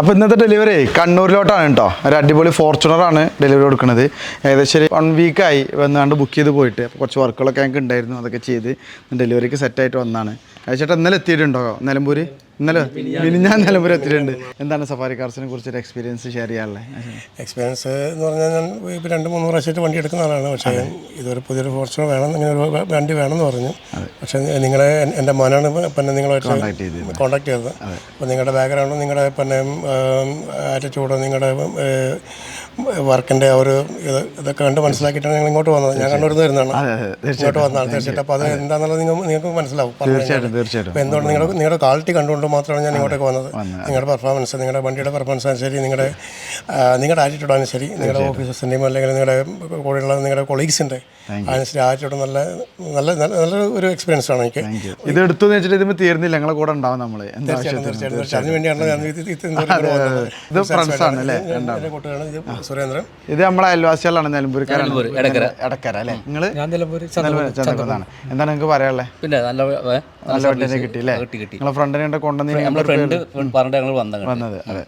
അപ്പോൾ ഇന്നത്തെ ഡെലിവറി കണ്ണൂരിലോട്ടാണ് കേട്ടോ. ഒരു അടിപൊളി ഫോർച്യൂണറാണ് ഡെലിവറി കൊടുക്കുന്നത്. ഏകദേശം 1 വീക്കായി വന്നാണ്ട് ബുക്ക് ചെയ്ത് പോയിട്ട്. അപ്പോൾ കുറച്ച് വർക്കുകളൊക്കെ ഞങ്ങൾക്ക് ഉണ്ടായിരുന്നു, അതൊക്കെ ചെയ്ത് ഡെലിവറിക്ക് സെറ്റായിട്ട് വന്നതാണ്. ചേട്ടാ ഇന്നലെ എത്തിയിട്ടുണ്ടോ നിലമ്പൂർ? ഇന്നലെ ഞാൻ നിലമ്പൂർ എത്തിയിട്ടുണ്ട്. എന്താണ് സഫാരി കാർസിനെ കുറിച്ചൊരു എക്സ്പീരിയൻസ് ഷെയർ ചെയ്യാനുള്ളത്? എക്സ്പീരിയൻസ് എന്ന് പറഞ്ഞാൽ ഞാൻ ഇപ്പോൾ 2-3 പ്രാവശ്യമായിട്ട് വണ്ടി എടുക്കുന്ന ആളാണ്. പക്ഷേ ഇതൊരു പുതിയൊരു ഫോർച്യൂണർ വേണം, ഇങ്ങനെ ഒരു വണ്ടി വേണമെന്ന് പറഞ്ഞു. പക്ഷേ നിങ്ങളെ എൻ്റെ മോനാണ് പിന്നെ നിങ്ങളായിട്ട് കോൺടാക്ട് ചെയ്തത്. അപ്പോൾ നിങ്ങളുടെ ബാക്ക്ഗ്രൗണ്ടും നിങ്ങളുടെ പിന്നെ ആറ്റിറ്റ്യൂഡ്, നിങ്ങളുടെ വർക്കിൻ്റെ ഒരു ഇതൊക്കെ കണ്ട് മനസ്സിലാക്കിയിട്ടാണ് ഞങ്ങൾ ഇങ്ങോട്ട് വന്നത്. ഞാൻ കണ്ണൂരിൽ നിന്ന് വരുന്നതാണ്, ഇങ്ങോട്ട് വന്നതാണ് തീർച്ചയായിട്ടും. അപ്പോൾ അത് എന്താണെന്നുള്ളത് നിങ്ങൾക്ക് മനസ്സിലാവും. തീർച്ചയായിട്ടും. അപ്പോൾ എന്തുകൊണ്ട് നിങ്ങളുടെ ക്വാളിറ്റി കണ്ടുകൊണ്ട് മാത്രമാണ് ഞാൻ ഇങ്ങോട്ടേക്ക് വന്നത്. നിങ്ങളുടെ പെർഫോമൻസ്, നിങ്ങളുടെ വണ്ടിയുടെ പെർഫോമൻസ് ശരി, നിങ്ങളുടെ ആറ്റിറ്റ്യൂഡാണ് ശരി, നിങ്ങളുടെ ഓഫീസേഴ്സിൻ്റെയും അല്ലെങ്കിൽ നിങ്ങളുടെ കൂടെയുള്ള നിങ്ങളുടെ കൊളീഗ്സിൻ്റെ അതിനനുസരിച്ച് ആറ്റിറ്റ്യൂഡ് നല്ല നല്ല നല്ല ഒരു എക്സ്പീരിയൻസ് ആണ് എനിക്ക്. ഇത് എടുത്തു വെച്ചിട്ട് ഇതിന് തീർന്നില്ല, ഞങ്ങളെ കൂടെ ഉണ്ടാവും നമ്മൾ. തീർച്ചയായിട്ടും അതിന് വേണ്ടിയാണ് ഞാൻ ഇത് ഫ്രണ്ട്സ് ആണ് അല്ലേ? സുരേന്ദ്രൻ. ഇത് നമ്മളെ അയൽവാസികളാണ്, നിലമ്പൂർക്കാരാണ്, എടക്കര അല്ലേ? നിങ്ങൾ ചന്ദ്രപുരത്താണ്. എന്താണ് നിങ്ങൾക്ക് പറയാനുള്ളത്? പിന്നെ നല്ല വണ്ടിനെ കിട്ടി അല്ലേ? നിങ്ങളെ ഫ്രണ്ടിനെ കൊണ്ടുവന്ന് വന്നത്. വന്നത്. അതെ.